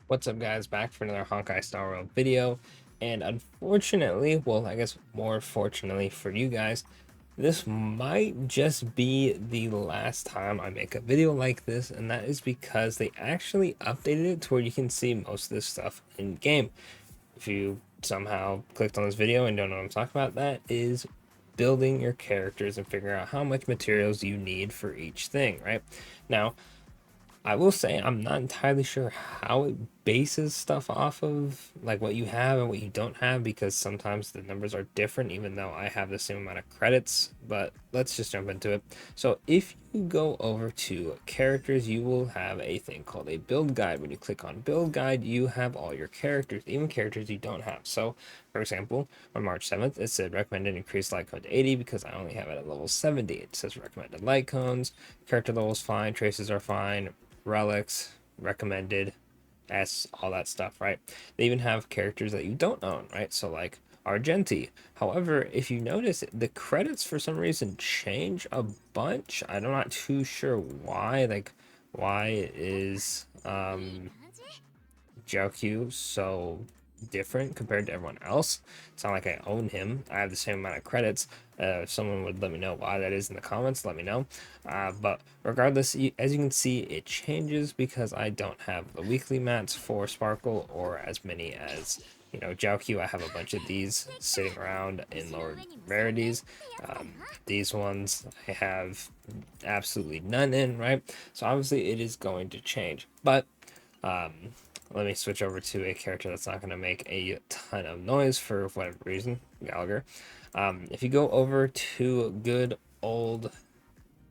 What's up, guys? Back for another Honkai Star Rail video. And unfortunately, well, I guess more fortunately for you guys, this might just be the last time I make a video like this, and that is because they actually updated it to where you can see most of this stuff in game. If you somehow clicked on this video and don't know what I'm talking about, that is building your characters and figuring out how much materials you need for each thing, right? Now, I will say I'm not entirely sure how it bases stuff off of like what you have and what you don't have, because sometimes the numbers are different even though I have the same amount of credits. But let's just jump into it. So if you go over to characters, you will have a thing called a build guide. When you click on build guide, you have all your characters, even characters you don't have. So for example, on March 7th it said recommended increased light cone to 80 because I only have it at level 70. It says recommended light cones, character levels fine, traces are fine, relics, recommended, S, all that stuff, right? They even have characters that you don't own, right? So like Argenti. However, if you notice, the credits for some reason change a bunch. I'm not too sure why. Like, why is Jiaoqiu so different compared to everyone else? It's not like I own him. I have the same amount of credits. If someone would let me know why that is in the comments, let me know. But regardless, as you can see, it changes because I don't have the weekly mats for Sparkle or as many as, you know, Jiaoqiu. I have a bunch of these sitting around in lower rarities. These ones I have absolutely none in, right? So obviously it is going to change. But um, let me switch over to a character that's not going to make a ton of noise for whatever reason, Gallagher. If you go over to good old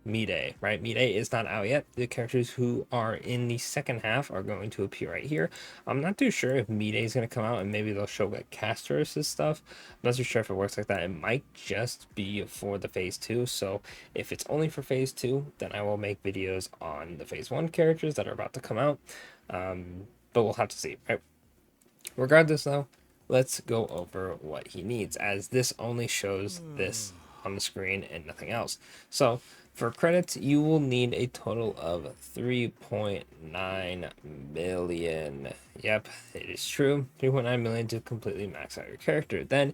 Mydei, right? Mydei is not out yet. The characters who are in the second half are going to appear right here. I'm not too sure if Mydei is going to come out and maybe they'll show like casters and stuff. I'm not too sure if it works like that. It might just be for the phase 2. So if it's only for phase 2, then I will make videos on the phase 1 characters that are about to come out. But we'll have to see, right? Regardless, though, let's go over what he needs, as this only shows this on the screen and nothing else. So for credits, you will need a total of 3.9 million. Yep, it is true. 3.9 million to completely max out your character. Then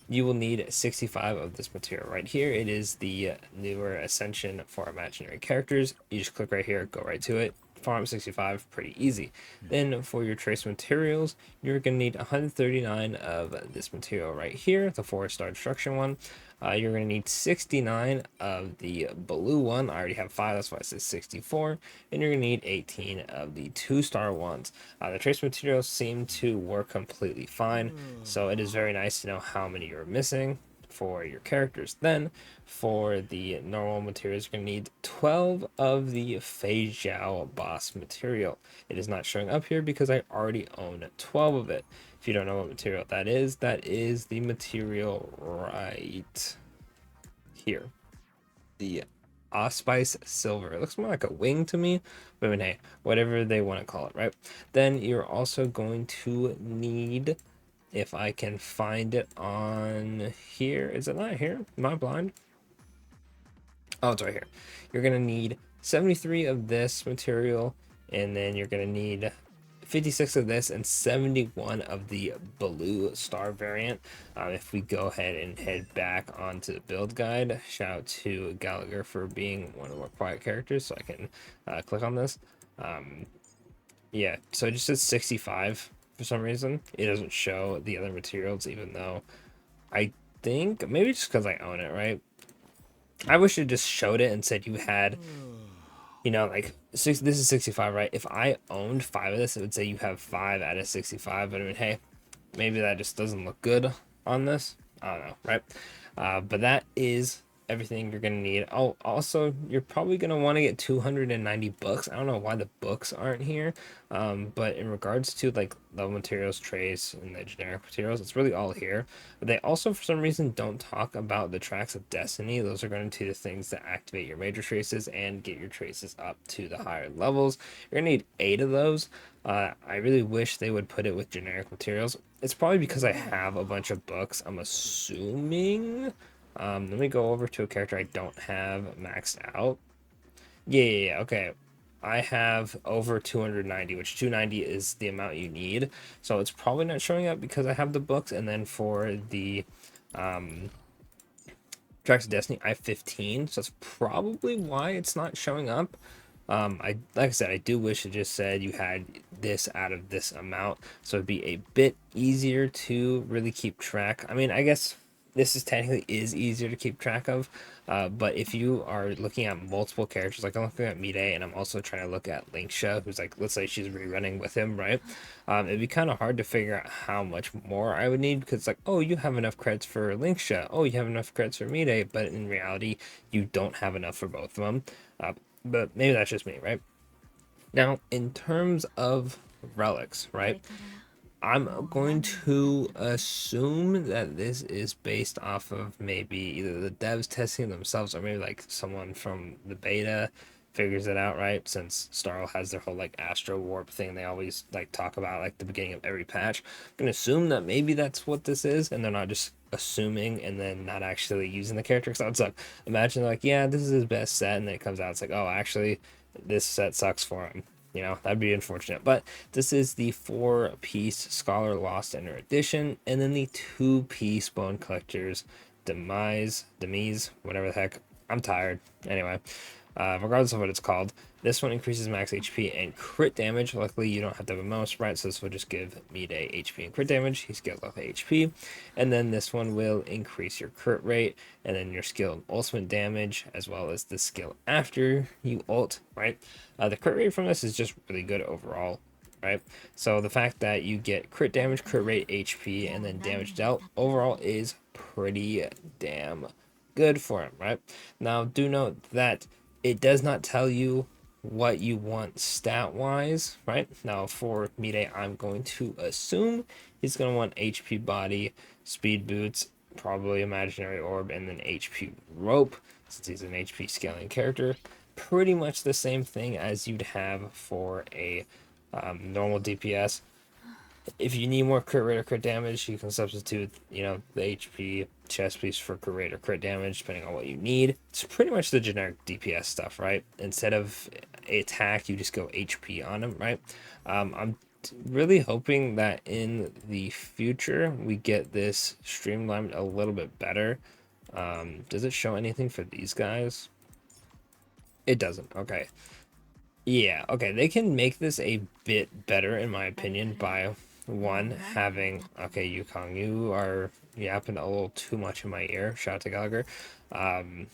you will need 65 of this material right here. It is the newer Ascension for imaginary characters. You just click right here, go right to it. Farm 65, pretty easy. Then for your trace materials, you're going to need 139 of this material right here, the 4-star destruction one. You're going to need 69 of the blue one. I already have 5, that's why it says 64. And you're going to need 18 of the 2-star ones. The trace materials seem to work completely fine, so it is very nice to know how many you're missing for your characters. Then for the normal materials, you're going to need 12 of the Fei Zhao boss material. It is not showing up here because I already own 12 of it. If you don't know what material that is the material right here, the Auspice Silver. It looks more like a wing to me, but I mean, hey, whatever they want to call it, right? Then you're also going to need, if I can find it on here, is it not here? Am I blind? Oh, it's right here. You're going to need 73 of this material, and then you're going to need 56 of this and 71 of the blue star variant. If we go ahead and head back onto the build guide, shout out to Gallagher for being one of our quiet characters, so I can click on this. Yeah, so it just says 65 for some reason. It doesn't show the other materials, even though I think maybe just because I own it, right? I wish it just showed it and said you had, you know, like this is 65, right? If I owned 5 of this, it would say you have 5 out of 65. But I mean, hey, maybe that just doesn't look good on this. I don't know, right? But that is everything you're gonna need. Oh, also, you're probably gonna want to get 290 books. I don't know why the books aren't here, but in regards to like the materials trace and the generic materials, it's really all here. But they also, for some reason, don't talk about the tracks of destiny. Those are going to be the things that activate your major traces and get your traces up to the higher levels. You're gonna need 8 of those. I really wish they would put it with generic materials. It's probably because I have a bunch of books, I'm assuming. Let me go over to a character I don't have maxed out. Yeah, okay. I have over 290, which 290 is the amount you need. So it's probably not showing up because I have the books. And then for the Tracks of Destiny, I have 15. So that's probably why it's not showing up. Like I said, I do wish it just said you had this out of this amount, so it'd be a bit easier to really keep track. I mean, I guess this is technically is easier to keep track of, but if you are looking at multiple characters, like I'm looking at Mydei, and I'm also trying to look at Linksha, who's like, let's say she's rerunning with him, right? It'd be kind of hard to figure out how much more I would need because it's like, oh, you have enough credits for Linksha, oh, you have enough credits for Mydei, but in reality, you don't have enough for both of them. But maybe that's just me, right? Now, in terms of relics, right? I'm going to assume that this is based off of maybe either the devs testing themselves or maybe like someone from the beta figures it out, right? Since Starl has their whole like Astro Warp thing they always like talk about like the beginning of every patch. I'm gonna assume that maybe that's what this is and they're not just assuming and then not actually using the character. So it's like imagine like, yeah, this is his best set, and then it comes out, it's like, oh, actually this set sucks for him. You know, that'd be unfortunate. But this is the 4-piece Scholar Lost Ender edition, and then the 2-piece Bone Collector's Demise, whatever the heck. I'm tired. Anyway, regardless of what it's called, this one increases max HP and crit damage. Luckily, you don't have to have a mouse right, so this will just give Mydei HP and crit damage. He scales off HP. And then this one will increase your crit rate, and then your skill and ultimate damage, as well as the skill after you ult, right? The crit rate from this is just really good overall, right? So the fact that you get crit damage, crit rate, HP, and then damage dealt overall is pretty damn good for him, right? Now, do note that it does not tell you what you want stat wise, right? Now, for Mydei, I'm going to assume he's going to want HP body, speed boots, probably imaginary orb, and then HP rope, since he's an HP scaling character. Pretty much the same thing as you'd have for a normal DPS. If you need more crit rate or crit damage, you can substitute, you know, the HP chest piece for crit rate or crit damage, depending on what you need. It's pretty much the generic DPS stuff, right? Instead of attack, you just go HP on them, right? I'm really hoping that in the future we get this streamlined a little bit better. Does it show anything for these guys? It doesn't. Okay. Yeah, okay, they can make this a bit better in my opinion by one having, okay, Yukong, you are yapping a little too much in my ear. Shout out to Gallagher. Um,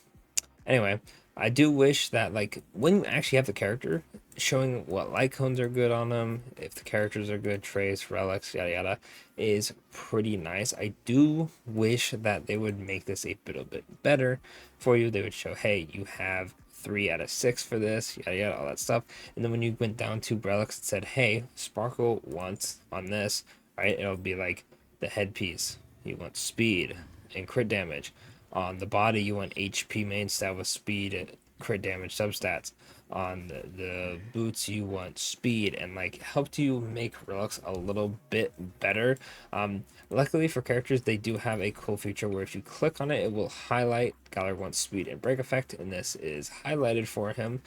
Anyway, I do wish that like when you actually have the character showing what light cones are good on them, if the characters are good, trace, relics, yada yada, is pretty nice. I do wish that they would make this a little bit better for you. They would show, hey, you have 3 out of 6 for this, yada yada, all that stuff. And then when you went down to relics, it said, hey, Sparkle wants on this, right? It'll be like the headpiece. You want speed and crit damage. On the body, you want HP main stat with speed and crit damage substats. On the boots, you want speed and like helped you make relics a little bit better. Luckily for characters, they do have a cool feature where if you click on it, it will highlight Galar wants speed and break effect, and this is highlighted for him.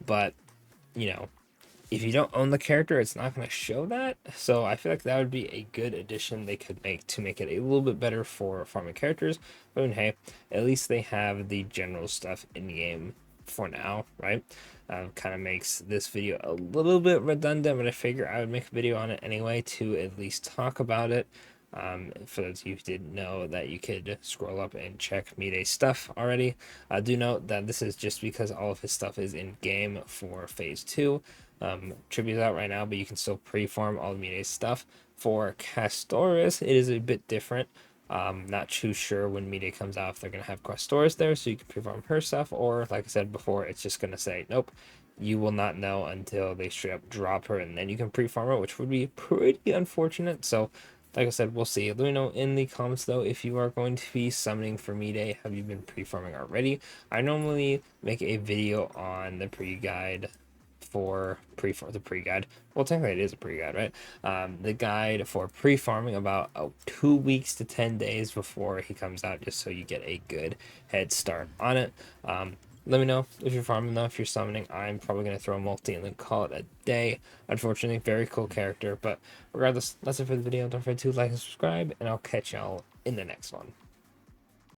But you know, if you don't own the character, it's not going to show that. So I feel like that would be a good addition they could make to make it a little bit better for farming characters. But I mean, hey, at least they have the general stuff in game for now, right? Kind of makes this video a little bit redundant, but I figure I would make a video on it anyway to at least talk about it. For those of you who didn't know that you could scroll up and check Mydei's stuff already. Do note that this is just because all of his stuff is in game for phase 2. Tribute's out right now, but you can still pre-farm all of Mydei's stuff. For Castoris, it is a bit different. Not too sure when Mydei comes out if they're going to have Castoris there, so you can pre-farm her stuff, or like I said before, it's just going to say, nope, you will not know until they straight up drop her, and then you can pre-farm her, which would be pretty unfortunate. So like I said, we'll see. Let me know in the comments, though, if you are going to be summoning for Mydei. Have you been pre-farming already? I normally make a video on the pre-guide for the pre-guide. Well, technically it is a pre-guide, right? The guide for pre-farming about 2 weeks to 10 days before he comes out, just so you get a good head start on it. Let me know if you're farming though, if you're summoning. I'm probably going to throw a multi and then call it a day. Unfortunately, very cool character. But regardless, that's it for the video. Don't forget to like and subscribe, and I'll catch y'all in the next one.